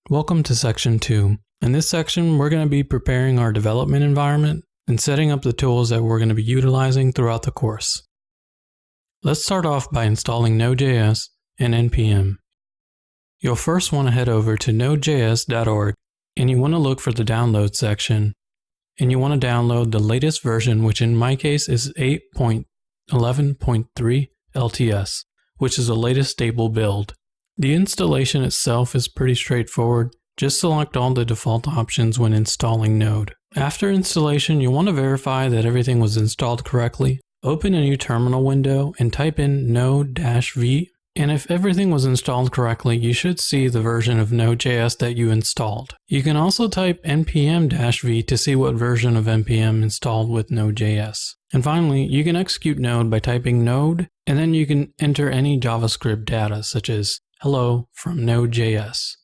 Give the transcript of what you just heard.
Welcome to section 2. In this section, we're going to be preparing our development environment and setting up the tools that we're going to be utilizing throughout the course. Let's start off by installing Node.js and NPM. You'll first want to head over to nodejs.org and you want to look for the download section. And you want to download the latest version, which in my case is 8.11.3 LTS, which is the latest stable build. The installation itself is pretty straightforward. Just select all the default options when installing Node. After installation, you'll want to verify that everything was installed correctly. Open a new terminal window and type in node-v. And if everything was installed correctly, you should see the version of Node.js that you installed. You can also type npm-v to see what version of NPM installed with Node.js. And finally, you can execute Node by typing node, and then you can enter any JavaScript data such as hello from Node.js.